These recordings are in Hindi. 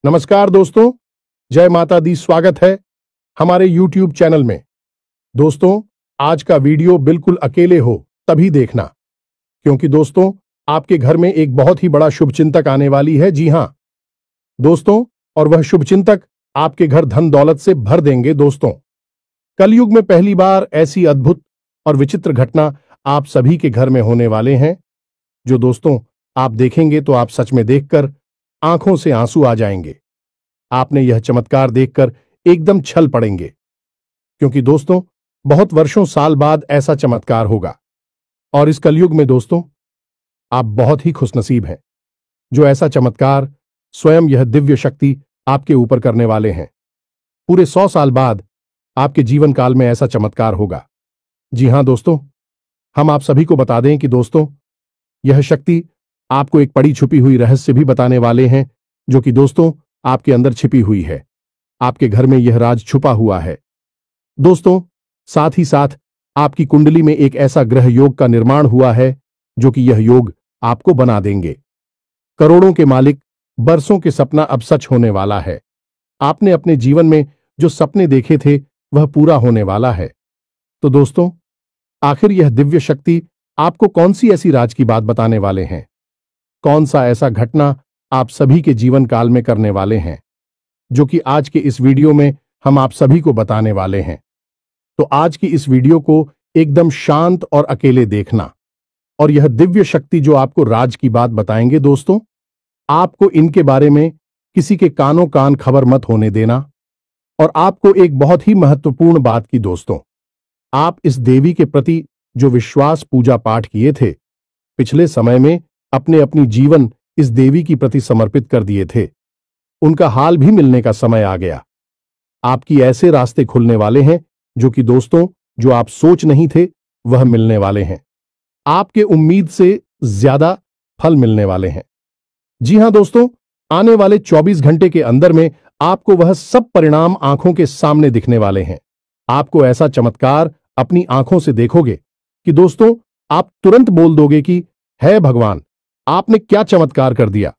नमस्कार दोस्तों, जय माता दी। स्वागत है हमारे YouTube चैनल में। दोस्तों, आज का वीडियो बिल्कुल अकेले हो तभी देखना, क्योंकि दोस्तों आपके घर में एक बहुत ही बड़ा शुभचिंतक आने वाली है। जी हां दोस्तों, और वह शुभचिंतक आपके घर धन दौलत से भर देंगे। दोस्तों, कलयुग में पहली बार ऐसी अद्भुत और विचित्र घटना आप सभी के घर में होने वाले हैं, जो दोस्तों आप देखेंगे तो आप सच में देखकर आंखों से आंसू आ जाएंगे। आपने यह चमत्कार देखकर एकदम छल पड़ेंगे, क्योंकि दोस्तों बहुत वर्षों साल बाद ऐसा चमत्कार होगा। और इस कलयुग में दोस्तों आप बहुत ही खुशनसीब हैं, जो ऐसा चमत्कार स्वयं यह दिव्य शक्ति आपके ऊपर करने वाले हैं। पूरे 100 साल बाद आपके जीवन काल में ऐसा चमत्कार होगा। जी हां दोस्तों, हम आप सभी को बता दें कि दोस्तों यह शक्ति आपको एक पड़ी छुपी हुई रहस्य भी बताने वाले हैं, जो कि दोस्तों आपके अंदर छिपी हुई है। आपके घर में यह राज छुपा हुआ है। दोस्तों, साथ ही साथ आपकी कुंडली में एक ऐसा ग्रह योग का निर्माण हुआ है, जो कि यह योग आपको बना देंगे करोड़ों के मालिक। बरसों के सपना अब सच होने वाला है। आपने अपने जीवन में जो सपने देखे थे वह पूरा होने वाला है। तो दोस्तों, आखिर यह दिव्य शक्ति आपको कौन सी ऐसी राज की बात बताने वाले हैं? कौन सा ऐसा घटना आप सभी के जीवन काल में करने वाले हैं, जो कि आज के इस वीडियो में हम आप सभी को बताने वाले हैं। तो आज की इस वीडियो को एकदम शांत और अकेले देखना, और यह दिव्य शक्ति जो आपको राज की बात बताएंगे दोस्तों, आपको इनके बारे में किसी के कानों कान खबर मत होने देना। और आपको एक बहुत ही महत्वपूर्ण बात की दोस्तों, आप इस देवी के प्रति जो विश्वास पूजा पाठ किए थे, पिछले समय में अपने अपनी जीवन इस देवी की प्रति समर्पित कर दिए थे, उनका हाल भी मिलने का समय आ गया। आपकी ऐसे रास्ते खुलने वाले हैं जो कि दोस्तों जो आप सोच नहीं थे वह मिलने वाले हैं। आपके उम्मीद से ज्यादा फल मिलने वाले हैं। जी हां दोस्तों, आने वाले 24 घंटे के अंदर में आपको वह सब परिणाम आंखों के सामने दिखने वाले हैं। आपको ऐसा चमत्कार अपनी आंखों से देखोगे कि दोस्तों आप तुरंत बोल दोगे कि है भगवान, आपने क्या चमत्कार कर दिया,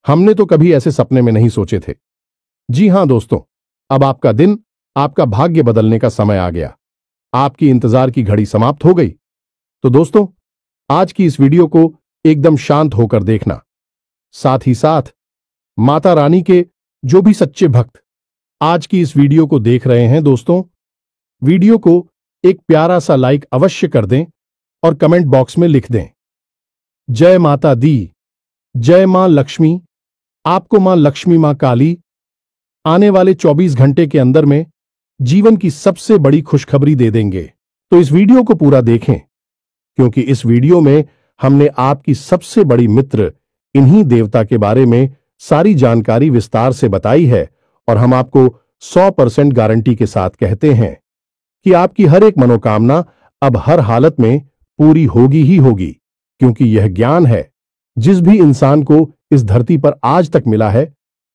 हमने तो कभी ऐसे सपने में नहीं सोचे थे। जी हां दोस्तों, अब आपका दिन, आपका भाग्य बदलने का समय आ गया। आपकी इंतजार की घड़ी समाप्त हो गई। तो दोस्तों आज की इस वीडियो को एकदम शांत होकर देखना। साथ ही साथ माता रानी के जो भी सच्चे भक्त आज की इस वीडियो को देख रहे हैं दोस्तों, वीडियो को एक प्यारा सा लाइक अवश्य कर दें और कमेंट बॉक्स में लिख दें, जय माता दी, जय मां लक्ष्मी। आपको मां लक्ष्मी, मां काली आने वाले 24 घंटे के अंदर में जीवन की सबसे बड़ी खुशखबरी दे देंगे। तो इस वीडियो को पूरा देखें, क्योंकि इस वीडियो में हमने आपकी सबसे बड़ी मित्र इन्हीं देवता के बारे में सारी जानकारी विस्तार से बताई है। और हम आपको 100% गारंटी के साथ कहते हैं कि आपकी हर एक मनोकामना अब हर हालत में पूरी होगी ही होगी, क्योंकि यह ज्ञान है जिस भी इंसान को इस धरती पर आज तक मिला है,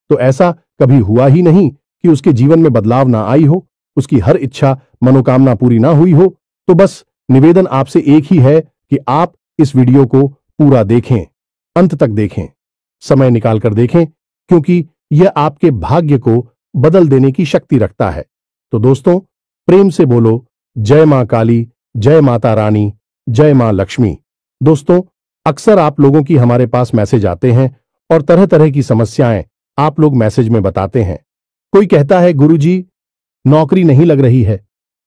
तो ऐसा कभी हुआ ही नहीं कि उसके जीवन में बदलाव ना आई हो, उसकी हर इच्छा मनोकामना पूरी ना हुई हो। तो बस निवेदन आपसे एक ही है कि आप इस वीडियो को पूरा देखें, अंत तक देखें, समय निकालकर देखें, क्योंकि यह आपके भाग्य को बदल देने की शक्ति रखता है। तो दोस्तों प्रेम से बोलो, जय मां काली, जय माता रानी, जय मां लक्ष्मी। दोस्तों अक्सर आप लोगों की हमारे पास मैसेज आते हैं और तरह तरह की समस्याएं आप लोग मैसेज में बताते हैं। कोई कहता है गुरुजी नौकरी नहीं लग रही है,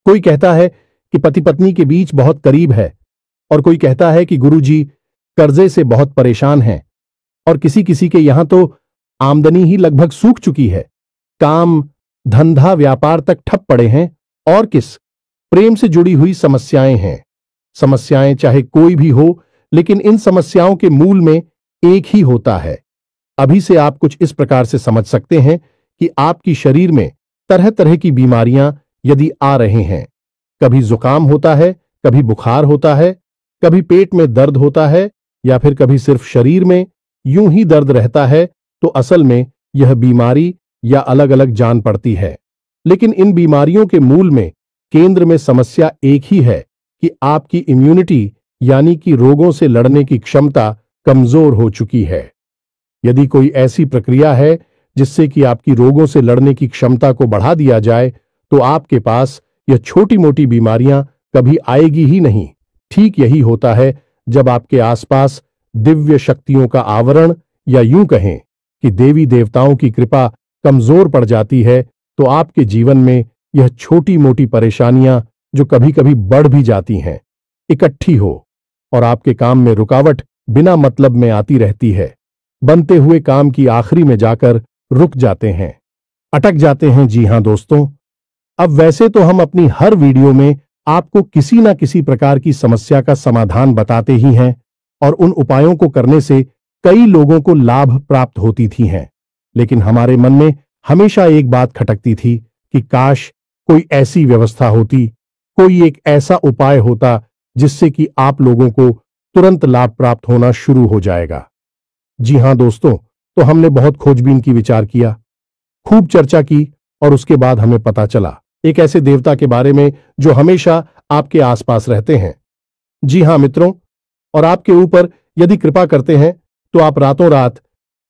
कोई कहता है कि पति पत्नी के बीच बहुत करीब है, और कोई कहता है कि गुरुजी कर्जे से बहुत परेशान हैं, और किसी किसी के यहां तो आमदनी ही लगभग सूख चुकी है, काम धंधा व्यापार तक ठप पड़े हैं, और किस प्रेम से जुड़ी हुई समस्याएं हैं। समस्याएं चाहे कोई भी हो, लेकिन इन समस्याओं के मूल में एक ही होता है। अभी से आप कुछ इस प्रकार से समझ सकते हैं कि आपकी शरीर में तरह तरह की बीमारियां यदि आ रहे हैं, कभी जुकाम होता है, कभी बुखार होता है, कभी पेट में दर्द होता है, या फिर कभी सिर्फ शरीर में यूं ही दर्द रहता है, तो असल में यह बीमारी या अलग अलग जान पड़ती है। लेकिन इन बीमारियों के मूल में केंद्र में समस्या एक ही है कि आपकी इम्यूनिटी यानी कि रोगों से लड़ने की क्षमता कमजोर हो चुकी है। यदि कोई ऐसी प्रक्रिया है जिससे कि आपकी रोगों से लड़ने की क्षमता को बढ़ा दिया जाए, तो आपके पास यह छोटी मोटी बीमारियां कभी आएगी ही नहीं। ठीक यही होता है जब आपके आसपास दिव्य शक्तियों का आवरण, या यूं कहें कि देवी देवताओं की कृपा कमजोर पड़ जाती है, तो आपके जीवन में यह छोटी मोटी परेशानियां, जो कभी कभी बढ़ भी जाती हैं, इकट्ठी हो और आपके काम में रुकावट बिना मतलब में आती रहती है। बनते हुए काम की आखिरी में जाकर रुक जाते हैं, अटक जाते हैं। जी हां दोस्तों, अब वैसे तो हम अपनी हर वीडियो में आपको किसी ना किसी प्रकार की समस्या का समाधान बताते ही हैं, और उन उपायों को करने से कई लोगों को लाभ प्राप्त होती थी हैं। लेकिन हमारे मन में हमेशा एक बात खटकती थी कि काश कोई ऐसी व्यवस्था होती, कोई एक ऐसा उपाय होता जिससे कि आप लोगों को तुरंत लाभ प्राप्त होना शुरू हो जाएगा। जी हां दोस्तों, तो हमने बहुत खोजबीन की, विचार किया, खूब चर्चा की, और उसके बाद हमें पता चला एक ऐसे देवता के बारे में जो हमेशा आपके आसपास रहते हैं। जी हां मित्रों, और आपके ऊपर यदि कृपा करते हैं तो आप रातों रात,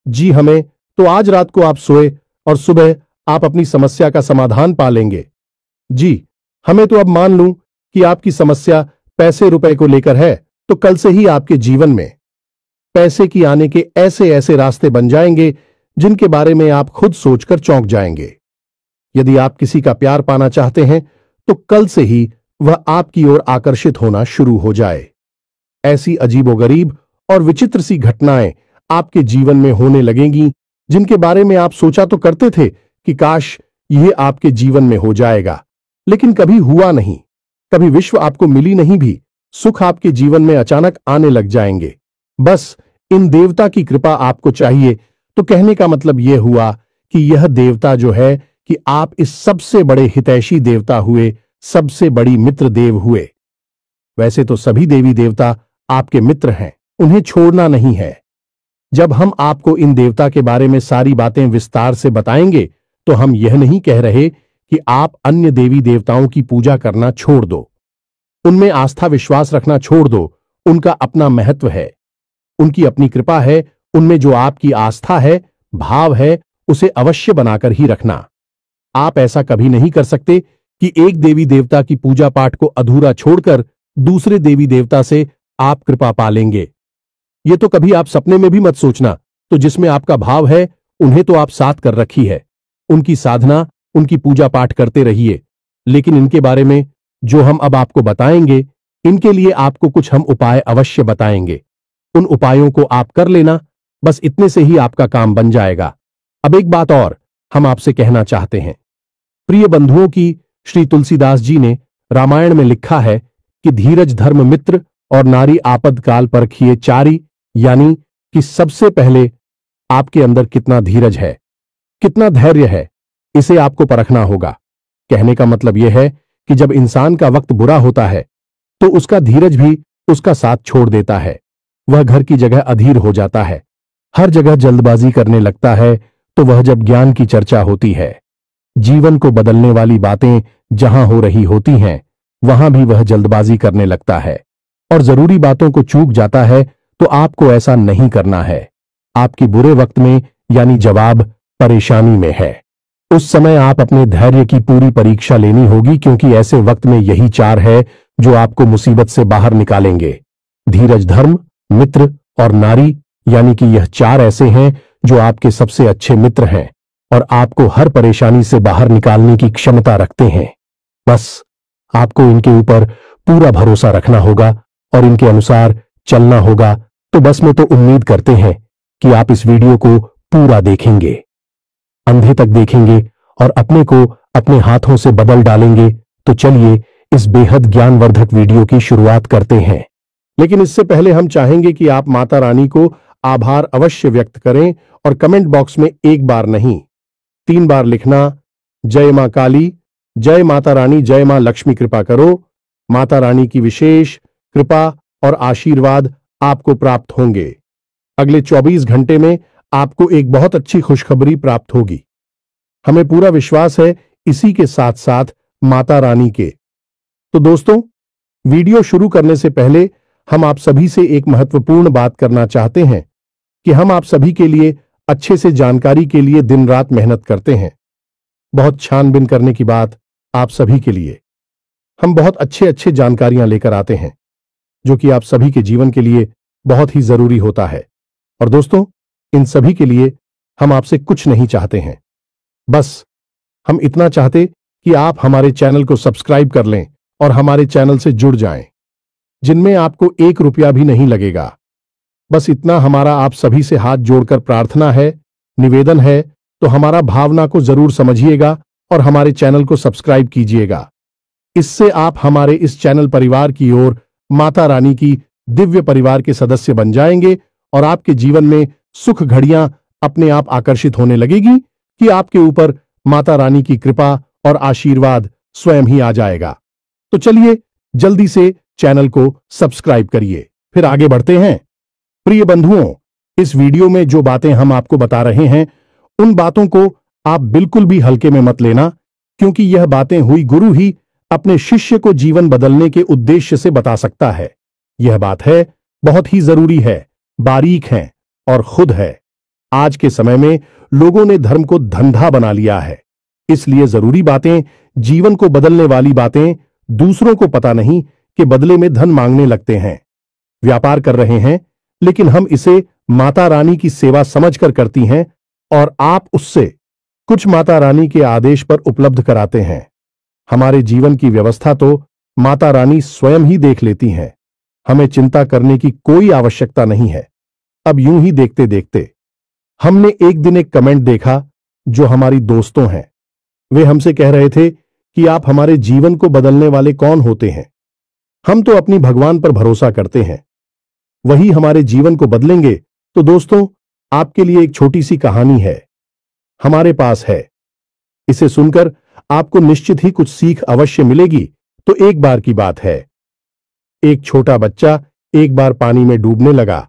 जी हमें तो आज रात को आप सोए और सुबह आप अपनी समस्या का समाधान पा लेंगे। जी हमें तो अब मान लूं कि आपकी समस्या पैसे रुपए को लेकर है, तो कल से ही आपके जीवन में पैसे की आने के ऐसे ऐसे रास्ते बन जाएंगे जिनके बारे में आप खुद सोचकर चौंक जाएंगे। यदि आप किसी का प्यार पाना चाहते हैं तो कल से ही वह आपकी ओर आकर्षित होना शुरू हो जाए। ऐसी अजीबोगरीब और विचित्र सी घटनाएं आपके जीवन में होने लगेंगी जिनके बारे में आप सोचा तो करते थे कि काश यह आपके जीवन में हो जाएगा, लेकिन कभी हुआ नहीं। कभी विश्व आपको मिली नहीं भी, सुख आपके जीवन में अचानक आने लग जाएंगे। बस इन देवता की कृपा आपको चाहिए। तो कहने का मतलब यह हुआ कि यह देवता जो है कि आप इस सबसे बड़े हितैषी देवता हुए, सबसे बड़ी मित्र देव हुए। वैसे तो सभी देवी देवता आपके मित्र हैं, उन्हें छोड़ना नहीं है। जब हम आपको इन देवता के बारे में सारी बातें विस्तार से बताएंगे तो हम यह नहीं कह रहे कि आप अन्य देवी देवताओं की पूजा करना छोड़ दो, उनमें आस्था विश्वास रखना छोड़ दो। उनका अपना महत्व है, उनकी अपनी कृपा है। उनमें जो आपकी आस्था है, भाव है, उसे अवश्य बनाकर ही रखना। आप ऐसा कभी नहीं कर सकते कि एक देवी देवता की पूजा पाठ को अधूरा छोड़कर दूसरे देवी देवता से आप कृपा पा लेंगे। ये तो कभी आप सपने में भी मत सोचना। तो जिसमें आपका भाव है, उन्हें तो आप साथ कर रखी है, उनकी साधना, उनकी पूजा पाठ करते रहिए। लेकिन इनके बारे में जो हम अब आपको बताएंगे, इनके लिए आपको कुछ हम उपाय अवश्य बताएंगे। उन उपायों को आप कर लेना, बस इतने से ही आपका काम बन जाएगा। अब एक बात और हम आपसे कहना चाहते हैं। प्रिय बंधुओं की श्री तुलसीदास जी ने रामायण में लिखा है कि धीरज धर्म मित्र और नारी आपद काल परखिए चारी, यानी कि सबसे पहले आपके अंदर कितना धीरज है, कितना धैर्य है, इसे आपको परखना होगा। कहने का मतलब यह है कि जब इंसान का वक्त बुरा होता है तो उसका धीरज भी उसका साथ छोड़ देता है। वह घर की जगह अधीर हो जाता है, हर जगह जल्दबाजी करने लगता है। तो वह जब ज्ञान की चर्चा होती है, जीवन को बदलने वाली बातें जहां हो रही होती हैं, वहां भी वह जल्दबाजी करने लगता है और जरूरी बातों को चूक जाता है। तो आपको ऐसा नहीं करना है। आपकी बुरे वक्त में यानी जवाब परेशानी में है, उस समय आप अपने धैर्य की पूरी परीक्षा लेनी होगी, क्योंकि ऐसे वक्त में यही चार है जो आपको मुसीबत से बाहर निकालेंगे। धीरज धर्म मित्र और नारी, यानी कि यह चार ऐसे हैं जो आपके सबसे अच्छे मित्र हैं और आपको हर परेशानी से बाहर निकालने की क्षमता रखते हैं। बस आपको इनके ऊपर पूरा भरोसा रखना होगा और इनके अनुसार चलना होगा। तो बस मैं तो उम्मीद करते हैं कि आप इस वीडियो को पूरा देखेंगे, अंधे तक देखेंगे और अपने को अपने हाथों से बदल डालेंगे। तो चलिए इस बेहद ज्ञानवर्धक वीडियो की शुरुआत करते हैं। लेकिन इससे पहले हम चाहेंगे कि आप माता रानी को आभार अवश्य व्यक्त करें और कमेंट बॉक्स में एक बार नहीं 3 बार लिखना, जय मां काली, जय माता रानी, जय मां लक्ष्मी कृपा करो। माता रानी की विशेष कृपा और आशीर्वाद आपको प्राप्त होंगे। अगले 24 घंटे में आपको एक बहुत अच्छी खुशखबरी प्राप्त होगी। हमें पूरा विश्वास है इसी के साथ साथ माता रानी के। तो दोस्तों, वीडियो शुरू करने से पहले हम आप सभी से एक महत्वपूर्ण बात करना चाहते हैं कि हम आप सभी के लिए अच्छे से जानकारी के लिए दिन रात मेहनत करते हैं। बहुत छानबीन करने की बात आप सभी के लिए। हम बहुत अच्छे अच्छे जानकारियां लेकर आते हैं जो कि आप सभी के जीवन के लिए बहुत ही जरूरी होता है। और दोस्तों, इन सभी के लिए हम आपसे कुछ नहीं चाहते हैं, बस हम इतना चाहते कि आप हमारे चैनल को सब्सक्राइब कर लें और हमारे चैनल से जुड़ जाएं, जिनमें आपको 1 रुपया भी नहीं लगेगा। बस इतना हमारा आप सभी से हाथ जोड़कर प्रार्थना है, निवेदन है। तो हमारा भावना को जरूर समझिएगा और हमारे चैनल को सब्सक्राइब कीजिएगा। इससे आप हमारे इस चैनल परिवार की ओर माता रानी की दिव्य परिवार के सदस्य बन जाएंगे और आपके जीवन में सुख घड़ियां अपने आप आकर्षित होने लगेगी कि आपके ऊपर माता रानी की कृपा और आशीर्वाद स्वयं ही आ जाएगा। तो चलिए जल्दी से चैनल को सब्सक्राइब करिए। फिर आगे बढ़ते हैं। प्रिय बंधुओं, इस वीडियो में जो बातें हम आपको बता रहे हैं उन बातों को आप बिल्कुल भी हल्के में मत लेना, क्योंकि यह बातें हुई गुरु ही अपने शिष्य को जीवन बदलने के उद्देश्य से बता सकता है। यह बात है, बहुत ही जरूरी है, बारीक है और खुद है। आज के समय में लोगों ने धर्म को धंधा बना लिया है, इसलिए जरूरी बातें, जीवन को बदलने वाली बातें दूसरों को पता नहीं कि बदले में धन मांगने लगते हैं। व्यापार कर रहे हैं, लेकिन हम इसे माता रानी की सेवा समझकर करती हैं और आप उससे कुछ माता रानी के आदेश पर उपलब्ध कराते हैं। हमारे जीवन की व्यवस्था तो माता रानी स्वयं ही देख लेती हैं, हमें चिंता करने की कोई आवश्यकता नहीं है। अब यूं ही देखते देखते हमने एक दिन एक कमेंट देखा जो हमारी दोस्तों हैं। वे हमसे कह रहे थे कि आप हमारे जीवन को बदलने वाले कौन होते हैं? हम तो अपनी भगवान पर भरोसा करते हैं, वही हमारे जीवन को बदलेंगे। तो दोस्तों, आपके लिए एक छोटी सी कहानी है, हमारे पास है। इसे सुनकर आपको निश्चित ही कुछ सीख अवश्य मिलेगी। तो एक बार की बात है, एक छोटा बच्चा एक बार पानी में डूबने लगा।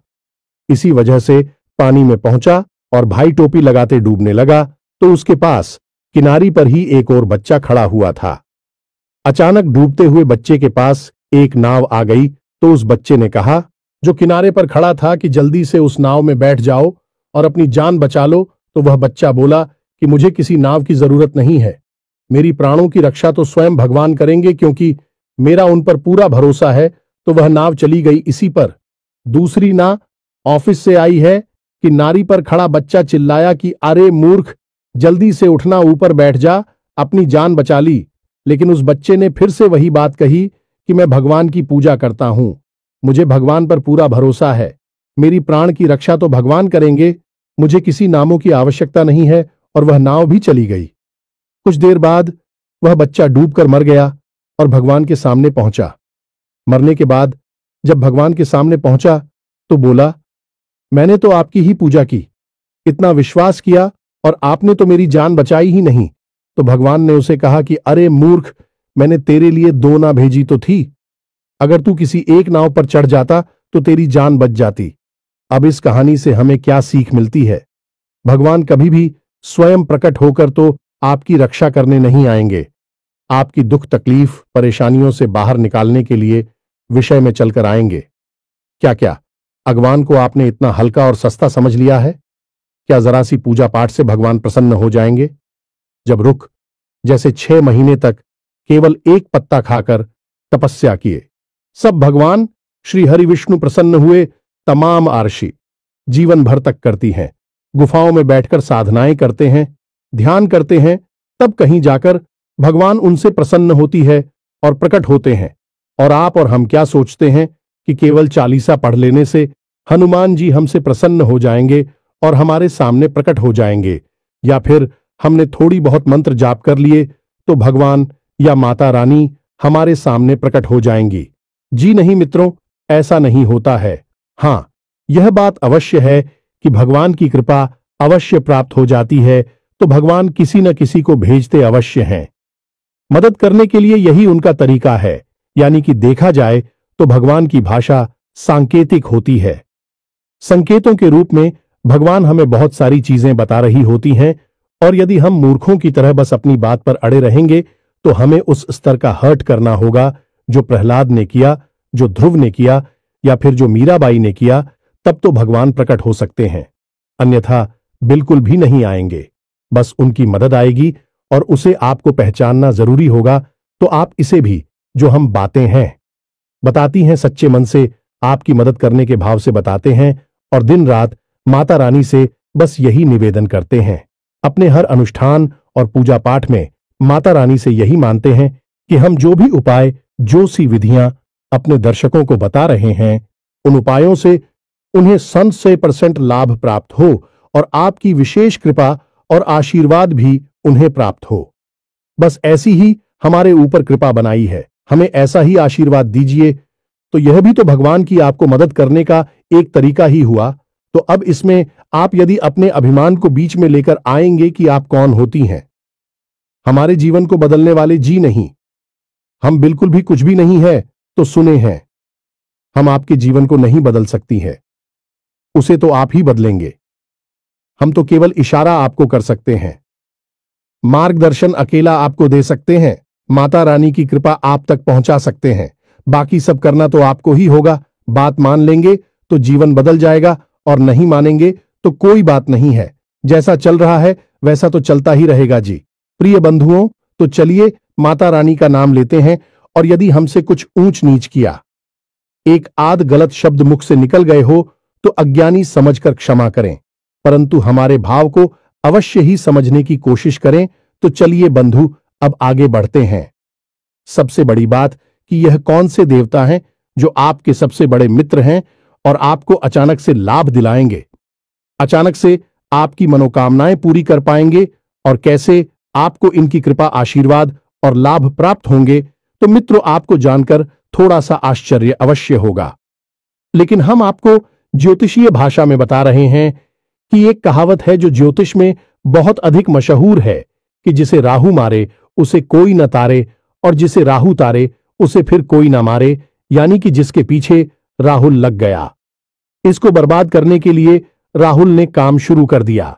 इसी वजह से पानी में पहुंचा और भाई टोपी लगाते डूबने लगा तो उसके पास किनारी पर ही एक और बच्चा खड़ा हुआ था। अचानक डूबते हुए बच्चे के पास एक नाव आ गई तो उस बच्चे ने कहा, जो किनारे पर खड़ा था, कि जल्दी से उस नाव में बैठ जाओ और अपनी जान बचा लो। तो वह बच्चा बोला कि मुझे किसी नाव की जरूरत नहीं है, मेरी प्राणों की रक्षा तो स्वयं भगवान करेंगे, क्योंकि मेरा उन पर पूरा भरोसा है। तो वह नाव चली गई इसी पर। दूसरी नाव ऑफिस से आई है कि नारी पर खड़ा बच्चा चिल्लाया कि अरे मूर्ख, जल्दी से उठना, ऊपर बैठ जा, अपनी जान बचा ली। लेकिन उस बच्चे ने फिर से वही बात कही कि मैं भगवान की पूजा करता हूं, मुझे भगवान पर पूरा भरोसा है, मेरी प्राण की रक्षा तो भगवान करेंगे, मुझे किसी नामों की आवश्यकता नहीं है। और वह नाव भी चली गई। कुछ देर बाद वह बच्चा डूबकर मर गया और भगवान के सामने पहुंचा। मरने के बाद जब भगवान के सामने पहुंचा तो बोला, मैंने तो आपकी ही पूजा की, इतना विश्वास किया और आपने तो मेरी जान बचाई ही नहीं। तो भगवान ने उसे कहा कि अरे मूर्ख, मैंने तेरे लिए 2 नाव भेजी तो थी, अगर तू किसी एक नाव पर चढ़ जाता तो तेरी जान बच जाती। अब इस कहानी से हमें क्या सीख मिलती है? भगवान कभी भी स्वयं प्रकट होकर तो आपकी रक्षा करने नहीं आएंगे, आपकी दुख तकलीफ परेशानियों से बाहर निकालने के लिए विषय में चलकर आएंगे। क्या भगवान को आपने इतना हल्का और सस्ता समझ लिया है? क्या जरा सी पूजा पाठ से भगवान प्रसन्न हो जाएंगे? जब रुख जैसे 6 महीने तक केवल एक पत्ता खाकर तपस्या किए, सब भगवान श्री हरि विष्णु प्रसन्न हुए। तमाम आरशी जीवन भर तक करती हैं, गुफाओं में बैठकर साधनाएं करते हैं, ध्यान करते हैं, तब कहीं जाकर भगवान उनसे प्रसन्न होती है और प्रकट होते हैं। और आप और हम क्या सोचते हैं कि केवल 40 पढ़ लेने से हनुमान जी हमसे प्रसन्न हो जाएंगे और हमारे सामने प्रकट हो जाएंगे, या फिर हमने थोड़ी बहुत मंत्र जाप कर लिए तो भगवान या माता रानी हमारे सामने प्रकट हो जाएंगी। जी नहीं मित्रों, ऐसा नहीं होता है। हाँ, यह बात अवश्य है कि भगवान की कृपा अवश्य प्राप्त हो जाती है तो भगवान किसी न किसी को भेजते अवश्य हैं। मदद करने के लिए यही उनका तरीका है, यानी कि देखा जाए तो भगवान की भाषा सांकेतिक होती है। संकेतों के रूप में भगवान हमें बहुत सारी चीजें बता रही होती हैं, और यदि हम मूर्खों की तरह बस अपनी बात पर अड़े रहेंगे तो हमें उस स्तर का हर्ट करना होगा जो प्रहलाद ने किया, जो ध्रुव ने किया, या फिर जो मीराबाई ने किया। तब तो भगवान प्रकट हो सकते हैं, अन्यथा बिल्कुल भी नहीं आएंगे। बस उनकी मदद आएगी और उसे आपको पहचानना जरूरी होगा। तो आप इसे भी, जो हम बातें हैं बताती हैं, सच्चे मन से आपकी मदद करने के भाव से बताते हैं और दिन रात माता रानी से बस यही निवेदन करते हैं। अपने हर अनुष्ठान और पूजा पाठ में माता रानी से यही मानते हैं कि हम जो भी उपाय, जो सी विधियां अपने दर्शकों को बता रहे हैं, उन उपायों से उन्हें 100% लाभ प्राप्त हो और आपकी विशेष कृपा और आशीर्वाद भी उन्हें प्राप्त हो। बस ऐसी ही हमारे ऊपर कृपा बनाई है, हमें ऐसा ही आशीर्वाद दीजिए। तो यह भी तो भगवान की आपको मदद करने का एक तरीका ही हुआ। तो अब इसमें आप यदि अपने अभिमान को बीच में लेकर आएंगे कि आप कौन होती हैं, हमारे जीवन को बदलने वाले जी नहीं, हम बिल्कुल भी कुछ भी नहीं है, तो सुने हैं, हम आपके जीवन को नहीं बदल सकती है, उसे तो आप ही बदलेंगे। हम तो केवल इशारा आपको कर सकते हैं, मार्गदर्शन अकेला आपको दे सकते हैं, माता रानी की कृपा आप तक पहुंचा सकते हैं। बाकी सब करना तो आपको ही होगा। बात मान लेंगे तो जीवन बदल जाएगा और नहीं मानेंगे तो कोई बात नहीं है। जैसा चल रहा है वैसा तो चलता ही रहेगा जी। प्रिय बंधुओं, तो चलिए माता रानी का नाम लेते हैं और यदि हमसे कुछ ऊंच नीच किया, एक आध गलत शब्द मुख से निकल गए हो तो अज्ञानी समझकर क्षमा करें, परंतु हमारे भाव को अवश्य ही समझने की कोशिश करें। तो चलिए बंधु, अब आगे बढ़ते हैं। सबसे बड़ी बात कि यह कौन से देवता हैं जो आपके सबसे बड़े मित्र हैं और आपको अचानक से लाभ दिलाएंगे, अचानक से आपकी मनोकामनाएं पूरी कर पाएंगे, और कैसे आपको इनकी कृपा, आशीर्वाद और लाभ प्राप्त होंगे। तो मित्रों, आपको जानकर थोड़ा सा आश्चर्य अवश्य होगा, लेकिन हम आपको ज्योतिषीय भाषा में बता रहे हैं कि एक कहावत है जो ज्योतिष में बहुत अधिक मशहूर है कि जिसे राहु मारे उसे कोई न तारे, और जिसे राहु तारे उसे फिर कोई न मारे, यानी कि जिसके पीछे राहुल लग गया, इसको बर्बाद करने के लिए राहुल ने काम शुरू कर दिया,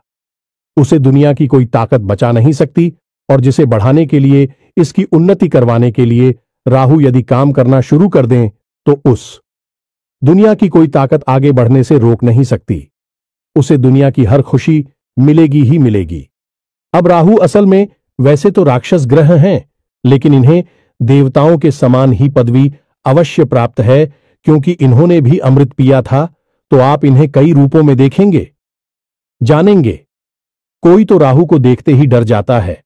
उसे दुनिया की कोई ताकत बचा नहीं सकती। और जिसे बढ़ाने के लिए, इसकी उन्नति करवाने के लिए राहु यदि काम करना शुरू कर दें तो उस दुनिया की कोई ताकत आगे बढ़ने से रोक नहीं सकती, उसे दुनिया की हर खुशी मिलेगी ही मिलेगी। अब राहु असल में वैसे तो राक्षस ग्रह हैं, लेकिन इन्हें देवताओं के समान ही पदवी अवश्य प्राप्त है, क्योंकि इन्होंने भी अमृत पिया था। तो आप इन्हें कई रूपों में देखेंगे, जानेंगे। कोई तो राहु को देखते ही डर जाता है।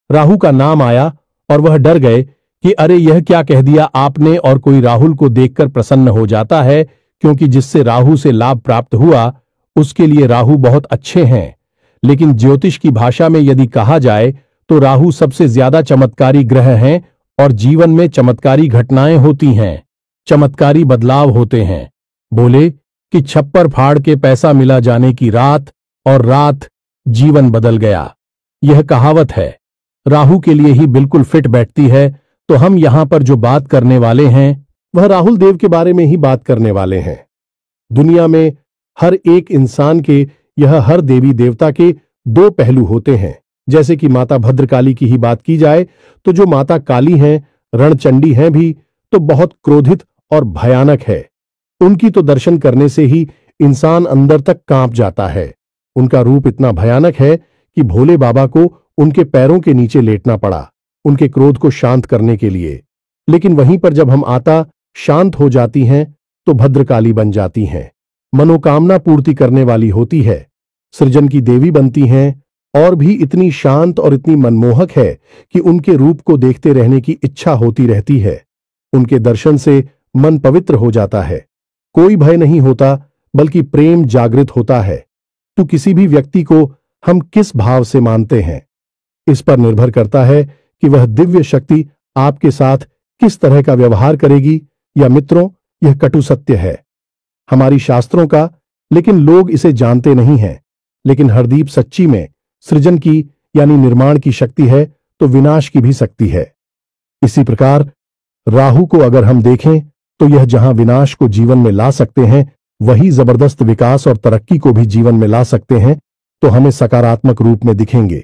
राहु का नाम आया और वह डर गए कि अरे यह क्या कह दिया आपने, और कोई राहुल को देखकर प्रसन्न हो जाता है, क्योंकि जिससे राहु से लाभ प्राप्त हुआ उसके लिए राहु बहुत अच्छे हैं। लेकिन ज्योतिष की भाषा में यदि कहा जाए तो राहु सबसे ज्यादा चमत्कारी ग्रह हैं और जीवन में चमत्कारी घटनाएं होती हैं, चमत्कारी बदलाव होते हैं। बोले कि छप्पर फाड़ के पैसा मिला जाने की रात, और रात जीवन बदल गया। यह कहावत है, राहु के लिए ही बिल्कुल फिट बैठती है। तो हम यहां पर जो बात करने वाले हैं वह राहुल देव के बारे में ही बात करने वाले हैं। दुनिया में हर एक इंसान के, यह हर देवी देवता के दो पहलू होते हैं। जैसे कि माता भद्रकाली की ही बात की जाए तो जो माता काली हैं, रणचंडी हैं भी, तो बहुत क्रोधित और भयानक है। उनकी तो दर्शन करने से ही इंसान अंदर तक कांप जाता है। उनका रूप इतना भयानक है कि भोले बाबा को उनके पैरों के नीचे लेटना पड़ा उनके क्रोध को शांत करने के लिए। लेकिन वहीं पर जब हम आता शांत हो जाती हैं तो भद्रकाली बन जाती हैं, मनोकामना पूर्ति करने वाली होती है, सृजन की देवी बनती हैं, और भी इतनी शांत और इतनी मनमोहक है कि उनके रूप को देखते रहने की इच्छा होती रहती है। उनके दर्शन से मन पवित्र हो जाता है, कोई भय नहीं होता बल्कि प्रेम जागृत होता है। तो किसी भी व्यक्ति को हम किस भाव से मानते हैं, इस पर निर्भर करता है कि वह दिव्य शक्ति आपके साथ किस तरह का व्यवहार करेगी। या मित्रों, यह कटु सत्य है हमारी शास्त्रों का, लेकिन लोग इसे जानते नहीं हैं। लेकिन हरदीप सच्ची में सृजन की यानी निर्माण की शक्ति है तो विनाश की भी शक्ति है। इसी प्रकार राहु को अगर हम देखें तो यह जहां विनाश को जीवन में ला सकते हैं, वही जबरदस्त विकास और तरक्की को भी जीवन में ला सकते हैं। तो हमें सकारात्मक रूप में दिखेंगे,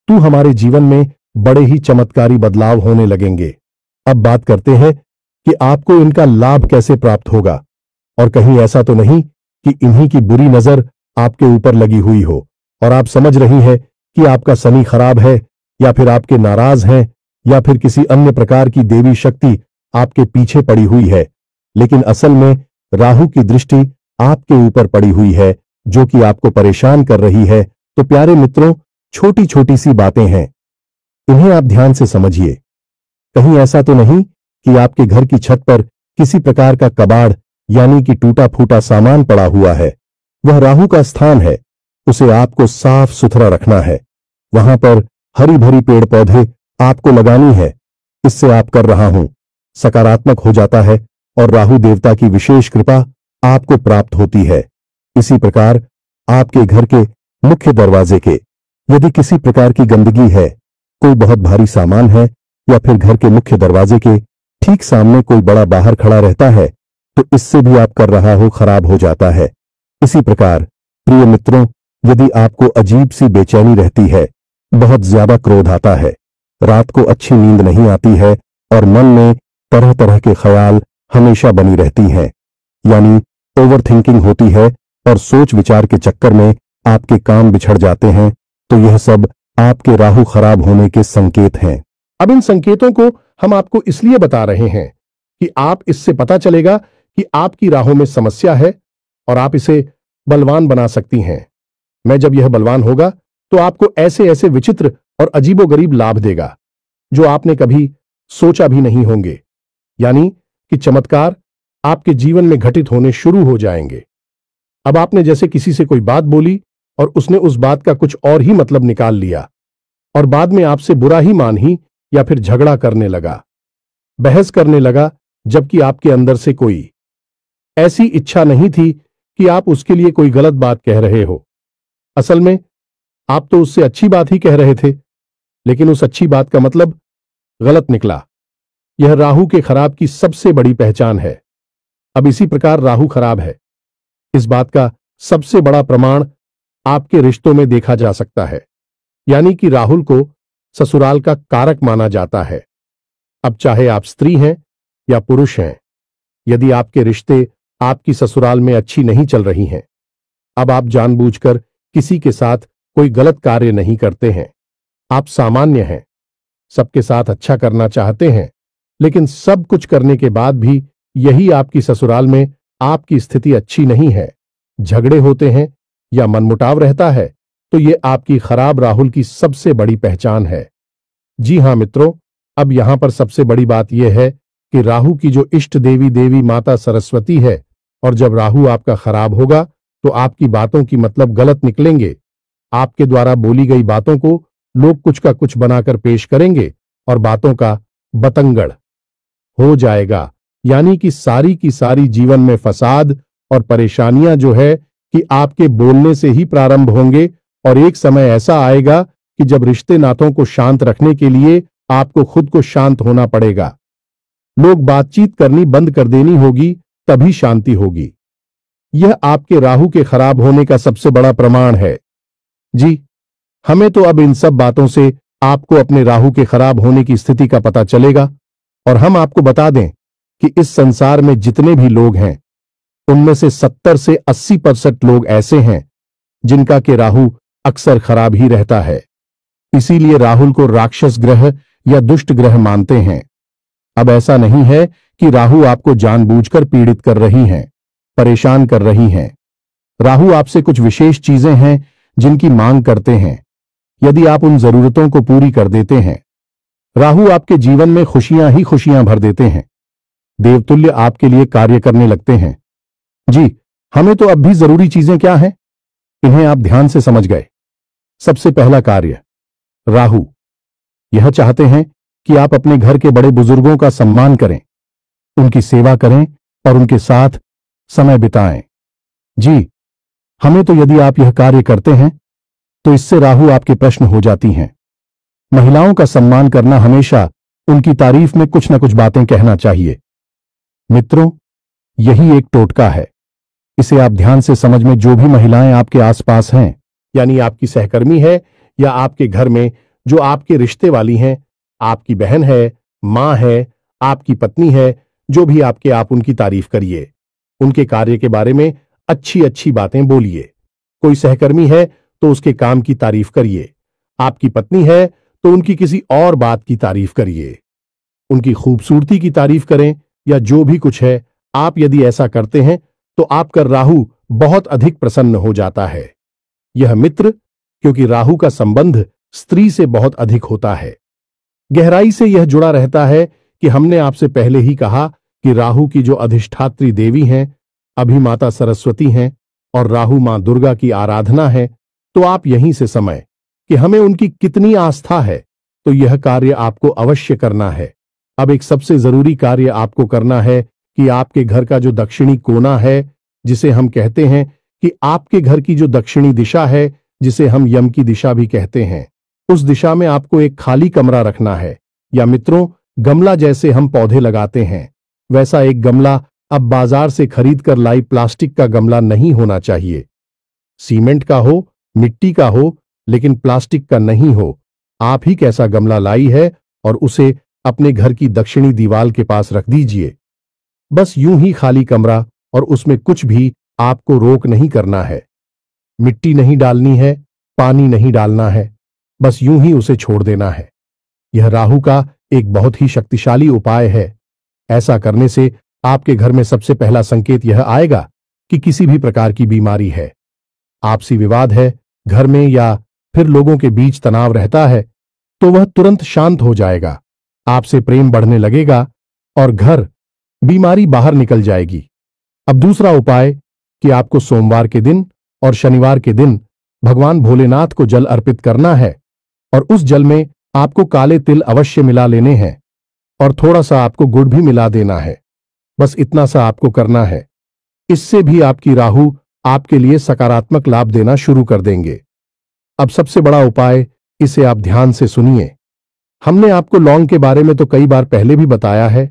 तो हमारे जीवन में बड़े ही चमत्कारी बदलाव होने लगेंगे। अब बात करते हैं कि आपको इनका लाभ कैसे प्राप्त होगा, और कहीं ऐसा तो नहीं कि इन्हीं की बुरी नजर आपके ऊपर लगी हुई हो। और आप समझ रही हैं कि आपका शनि खराब है, या फिर आपके नाराज हैं, या फिर किसी अन्य प्रकार की देवी शक्ति आपके पीछे पड़ी हुई है। लेकिन असल में राहु की दृष्टि आपके ऊपर पड़ी हुई है, जो कि आपको परेशान कर रही है। तो प्यारे मित्रों, छोटी छोटी सी बातें हैं, इन्हें आप ध्यान से समझिए। कहीं ऐसा तो नहीं कि आपके घर की छत पर किसी प्रकार का कबाड़ यानी कि टूटा फूटा सामान पड़ा हुआ है। वह राहु का स्थान है, उसे आपको साफ सुथरा रखना है। वहां पर हरी भरी पेड़ पौधे आपको लगानी है। इससे आप कर रहा हूं सकारात्मक हो जाता है और राहु देवता की विशेष कृपा आपको प्राप्त होती है। इसी प्रकार आपके घर के मुख्य दरवाजे के यदि किसी प्रकार की गंदगी है, कोई बहुत भारी सामान है, या फिर घर के मुख्य दरवाजे के ठीक सामने कोई बड़ा बाहर खड़ा रहता है, तो इससे भी आप कर रहा हो खराब हो जाता है। इसी प्रकार प्रिय मित्रों, यदि आपको अजीब सी बेचैनी रहती है, बहुत ज्यादा क्रोध आता है, रात को अच्छी नींद नहीं आती है और मन में तरह तरह के ख्याल हमेशा बनी रहती हैं, यानी ओवर थिंकिंग होती है और सोच विचार के चक्कर में आपके काम बिछड़ जाते हैं, तो यह सब आपके राहु खराब होने के संकेत हैं। अब इन संकेतों को हम आपको इसलिए बता रहे हैं कि आप इससे पता चलेगा कि आपकी राहों में समस्या है और आप इसे बलवान बना सकती हैं। मैं जब यह बलवान होगा तो आपको ऐसे ऐसे विचित्र और अजीबोगरीब लाभ देगा जो आपने कभी सोचा भी नहीं होंगे, यानी कि चमत्कार आपके जीवन में घटित होने शुरू हो जाएंगे। अब आपने जैसे किसी से कोई बात बोली और उसने उस बात का कुछ और ही मतलब निकाल लिया और बाद में आपसे बुरा ही मान ही या फिर झगड़ा करने लगा, बहस करने लगा, जबकि आपके अंदर से कोई ऐसी इच्छा नहीं थी कि आप उसके लिए कोई गलत बात कह रहे हो। असल में आप तो उससे अच्छी बात ही कह रहे थे, लेकिन उस अच्छी बात का मतलब गलत निकला। यह राहु के खराब की सबसे बड़ी पहचान है। अब इसी प्रकार राहु खराब है, इस बात का सबसे बड़ा प्रमाण आपके रिश्तों में देखा जा सकता है, यानी कि राहुल को ससुराल का कारक माना जाता है। अब चाहे आप स्त्री हैं या पुरुष हैं, यदि आपके रिश्ते आपकी ससुराल में अच्छी नहीं चल रही हैं, अब आप जानबूझकर किसी के साथ कोई गलत कार्य नहीं करते हैं। आप सामान्य हैं, सबके साथ अच्छा करना चाहते हैं, लेकिन सब कुछ करने के बाद भी यही आपकी ससुराल में आपकी स्थिति अच्छी नहीं है, झगड़े होते हैं या मनमुटाव रहता है, तो ये आपकी खराब राहुल की सबसे बड़ी पहचान है। जी हां मित्रों, अब यहां पर सबसे बड़ी बात यह है कि राहु की जो इष्ट देवी माता सरस्वती है, और जब राहु आपका खराब होगा तो आपकी बातों की मतलब गलत निकलेंगे। आपके द्वारा बोली गई बातों को लोग कुछ का कुछ बनाकर पेश करेंगे और बातों का बतंगड़ हो जाएगा, यानी कि सारी की सारी जीवन में फसाद और परेशानियां जो है कि आपके बोलने से ही प्रारंभ होंगे, और एक समय ऐसा आएगा कि जब रिश्ते नातों को शांत रखने के लिए आपको खुद को शांत होना पड़ेगा। लोग बातचीत करनी बंद कर देनी होगी, तभी शांति होगी। यह आपके राहु के खराब होने का सबसे बड़ा प्रमाण है। जी, हमें तो अब इन सब बातों से आपको अपने राहु के खराब होने की स्थिति का पता चलेगा, और हम आपको बता दें कि इस संसार में जितने भी लोग हैं, उनमें से 70 से 80% लोग ऐसे हैं जिनका के राहु अक्सर खराब ही रहता है। इसीलिए राहुल को राक्षस ग्रह या दुष्ट ग्रह मानते हैं। अब ऐसा नहीं है कि राहु आपको जानबूझकर पीड़ित कर रही हैं, परेशान कर रही हैं। राहु आपसे कुछ विशेष चीजें हैं जिनकी मांग करते हैं। यदि आप उन जरूरतों को पूरी कर देते हैं, राहु आपके जीवन में खुशियां ही खुशियां भर देते हैं, देवतुल्य आपके लिए कार्य करने लगते हैं। जी, हमें तो अब भी जरूरी चीजें क्या हैं, इन्हें आप ध्यान से समझ गए। सबसे पहला कार्य, राहु यह चाहते हैं कि आप अपने घर के बड़े बुजुर्गों का सम्मान करें, उनकी सेवा करें और उनके साथ समय बिताएं। जी, हमें तो यदि आप यह कार्य करते हैं तो इससे राहु आपके प्रश्न हो जाती हैं। महिलाओं का सम्मान करना, हमेशा उनकी तारीफ में कुछ न कुछ बातें कहना चाहिए। मित्रों, यही एक टोटका है, इसे आप ध्यान से समझ में। जो भी महिलाएं आपके आसपास हैं, यानी आपकी सहकर्मी है या आपके घर में जो आपके रिश्ते वाली हैं, आपकी बहन है, मां है, आपकी पत्नी है, जो भी आपके, आप उनकी तारीफ करिए, उनके कार्य के बारे में अच्छी अच्छी बातें बोलिए। कोई सहकर्मी है तो उसके काम की तारीफ करिए। आपकी पत्नी है तो उनकी किसी और बात की तारीफ करिए। उनकी खूबसूरती की तारीफ करें या जो भी कुछ है, आप यदि ऐसा करते हैं तो आपका राहु बहुत अधिक प्रसन्न हो जाता है। यह मित्र, क्योंकि राहु का संबंध स्त्री से बहुत अधिक होता है। गहराई से यह जुड़ा रहता है कि हमने आपसे पहले ही कहा कि राहु की जो अधिष्ठात्री देवी हैं, अभी माता सरस्वती हैं और राहु मां दुर्गा की आराधना है। तो आप यहीं से समझ कि हमें उनकी कितनी आस्था है, तो यह कार्य आपको अवश्य करना है। अब एक सबसे जरूरी कार्य आपको करना है कि आपके घर का जो दक्षिणी कोना है, जिसे हम कहते हैं कि आपके घर की जो दक्षिणी दिशा है, जिसे हम यम की दिशा भी कहते हैं, उस दिशा में आपको एक खाली कमरा रखना है। या मित्रों, गमला जैसे हम पौधे लगाते हैं, वैसा एक गमला अब बाजार से खरीद कर लाई प्लास्टिक का गमला नहीं होना चाहिए। सीमेंट का हो, मिट्टी का हो, लेकिन प्लास्टिक का नहीं हो। आप ही कैसा गमला लाई है और उसे अपने घर की दक्षिणी दीवार के पास रख दीजिए। बस यूं ही खाली कमरा, और उसमें कुछ भी आपको रोक नहीं करना है। मिट्टी नहीं डालनी है, पानी नहीं डालना है, बस यूं ही उसे छोड़ देना है। यह राहु का एक बहुत ही शक्तिशाली उपाय है। ऐसा करने से आपके घर में सबसे पहला संकेत यह आएगा कि किसी भी प्रकार की बीमारी है, आपसी विवाद है घर में, या फिर लोगों के बीच तनाव रहता है, तो वह तुरंत शांत हो जाएगा। आपसे प्रेम बढ़ने लगेगा और घर बीमारी बाहर निकल जाएगी। अब दूसरा उपाय कि आपको सोमवार के दिन और शनिवार के दिन भगवान भोलेनाथ को जल अर्पित करना है, और उस जल में आपको काले तिल अवश्य मिला लेने हैं और थोड़ा सा आपको गुड़ भी मिला देना है। बस इतना सा आपको करना है। इससे भी आपकी राहु आपके लिए सकारात्मक लाभ देना शुरू कर देंगे। अब सबसे बड़ा उपाय, इसे आप ध्यान से सुनिए। हमने आपको लौंग के बारे में तो कई बार पहले भी बताया है।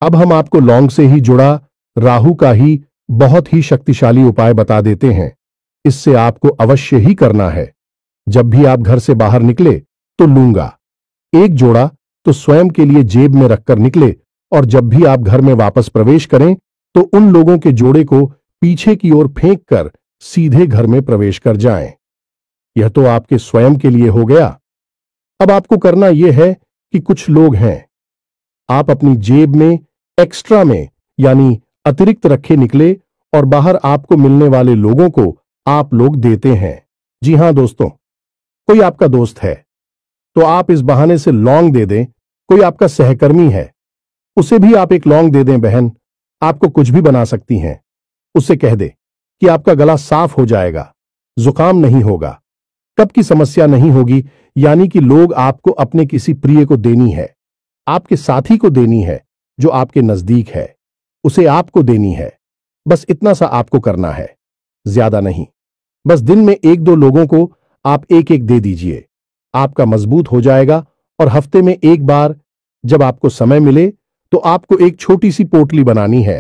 अब हम आपको लौंग से ही जुड़ा राहु का ही बहुत ही शक्तिशाली उपाय बता देते हैं। इससे आपको अवश्य ही करना है। जब भी आप घर से बाहर निकले तो लूंगा एक जोड़ा तो स्वयं के लिए जेब में रखकर निकले, और जब भी आप घर में वापस प्रवेश करें तो उन लोगों के जोड़े को पीछे की ओर फेंक कर सीधे घर में प्रवेश कर जाएं। यह तो आपके स्वयं के लिए हो गया। अब आपको करना यह है कि कुछ लोग हैं, आप अपनी जेब में एक्स्ट्रा में यानी अतिरिक्त रखे निकले और बाहर आपको मिलने वाले लोगों को आप लोग देते हैं। जी हां दोस्तों, कोई आपका दोस्त है तो आप इस बहाने से लौंग दे दें। कोई आपका सहकर्मी है, उसे भी आप एक लौंग दे दें। बहन आपको कुछ भी बना सकती हैं। उससे कह दे कि आपका गला साफ हो जाएगा, जुकाम नहीं होगा, कब की समस्या नहीं होगी। यानी कि लोग आपको अपने किसी प्रिय को देनी है, आपके साथी को देनी है जो आपके नजदीक है, उसे आपको देनी है। बस इतना सा आपको करना है, ज्यादा नहीं। बस दिन में एक दो लोगों को आप एक एक दे दीजिए, आपका मजबूत हो जाएगा। और हफ्ते में एक बार जब आपको समय मिले तो आपको एक छोटी सी पोटली बनानी है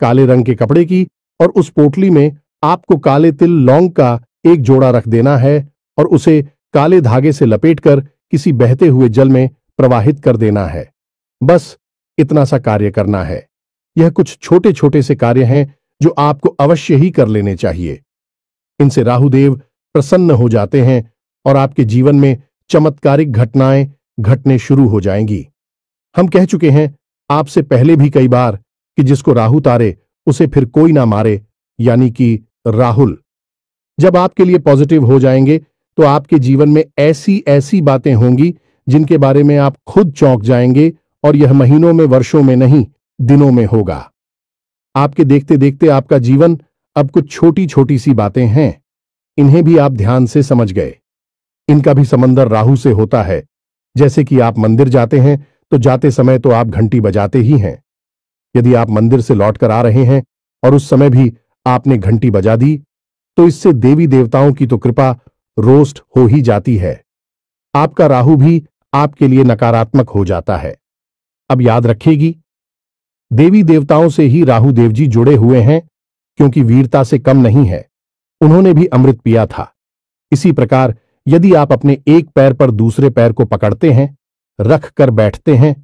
काले रंग के कपड़े की, और उस पोटली में आपको काले तिल लौंग का एक जोड़ा रख देना है और उसे काले धागे से लपेटकर किसी बहते हुए जल में प्रवाहित कर देना है। बस इतना सा कार्य करना है। यह कुछ छोटे छोटे से कार्य हैं जो आपको अवश्य ही कर लेने चाहिए। इनसे राहुदेव प्रसन्न हो जाते हैं और आपके जीवन में चमत्कारिक घटनाएं घटने शुरू हो जाएंगी। हम कह चुके हैं आपसे पहले भी कई बार कि जिसको राहु तारे उसे फिर कोई ना मारे, यानी कि राहुल जब आपके लिए पॉजिटिव हो जाएंगे तो आपके जीवन में ऐसी ऐसी बातें होंगी जिनके बारे में आप खुद चौंक जाएंगे, और यह महीनों में, वर्षों में नहीं, दिनों में होगा। आपके देखते देखते आपका जीवन अब कुछ छोटी छोटी सी बातें हैं, इन्हें भी आप ध्यान से समझ गए। इनका भी समंदर राहु से होता है। जैसे कि आप मंदिर जाते हैं तो जाते समय तो आप घंटी बजाते ही हैं। यदि आप मंदिर से लौटकर आ रहे हैं और उस समय भी आपने घंटी बजा दी तो इससे देवी देवताओं की तो कृपा रोस्ट हो ही जाती है। आपका राहु भी आपके लिए नकारात्मक हो जाता है। अब याद रखेगी, देवी देवताओं से ही राहु देव जी जुड़े हुए हैं, क्योंकि वीरता से कम नहीं है, उन्होंने भी अमृत पिया था। इसी प्रकार यदि आप अपने एक पैर पर दूसरे पैर को पकड़ते हैं, रख कर बैठते हैं,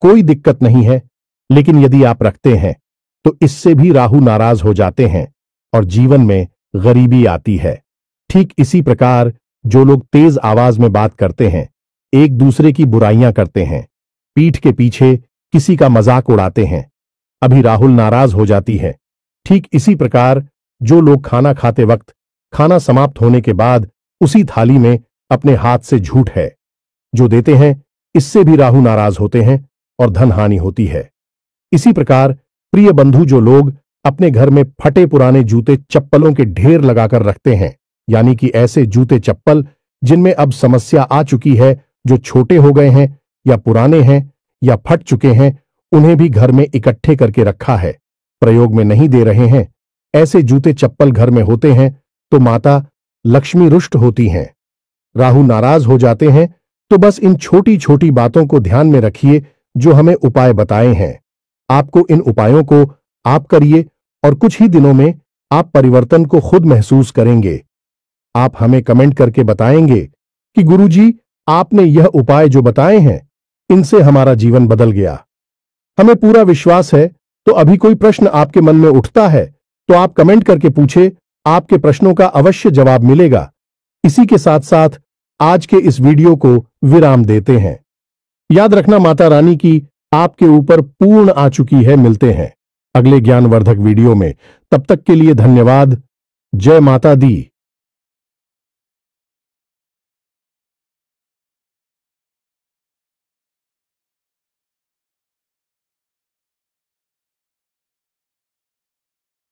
कोई दिक्कत नहीं है, लेकिन यदि आप रखते हैं तो इससे भी राहु नाराज हो जाते हैं और जीवन में गरीबी आती है। ठीक इसी प्रकार जो लोग तेज आवाज में बात करते हैं, एक दूसरे की बुराइयां करते हैं, पीठ के पीछे किसी का मजाक उड़ाते हैं, अभी राहुल नाराज हो जाती है। ठीक इसी प्रकार जो लोग खाना खाते वक्त खाना समाप्त होने के बाद उसी थाली में अपने हाथ से झूठ है जो देते हैं, इससे भी राहु नाराज होते हैं और धन हानि होती है। इसी प्रकार प्रिय बंधु जो लोग अपने घर में फटे पुराने जूते चप्पलों के ढेर लगाकर रखते हैं, यानी कि ऐसे जूते चप्पल जिनमें अब समस्या आ चुकी है, जो छोटे हो गए हैं या पुराने हैं या फट चुके हैं, उन्हें भी घर में इकट्ठे करके रखा है, प्रयोग में नहीं दे रहे हैं, ऐसे जूते चप्पल घर में होते हैं तो माता लक्ष्मी रुष्ट होती हैं, राहु नाराज हो जाते हैं। तो बस इन छोटी छोटी बातों को ध्यान में रखिए जो हमें उपाय बताए हैं। आपको इन उपायों को आप करिए और कुछ ही दिनों में आप परिवर्तन को खुद महसूस करेंगे। आप हमें कमेंट करके बताएंगे कि गुरुजी, आपने यह उपाय जो बताए हैं, इनसे हमारा जीवन बदल गया। हमें पूरा विश्वास है। तो अभी कोई प्रश्न आपके मन में उठता है तो आप कमेंट करके पूछे, आपके प्रश्नों का अवश्य जवाब मिलेगा। इसी के साथ साथ आज के इस वीडियो को विराम देते हैं। याद रखना, माता रानी की आपके ऊपर पूर्ण आ चुकी है। मिलते हैं अगले ज्ञानवर्धक वीडियो में, तब तक के लिए धन्यवाद। जय माता दी।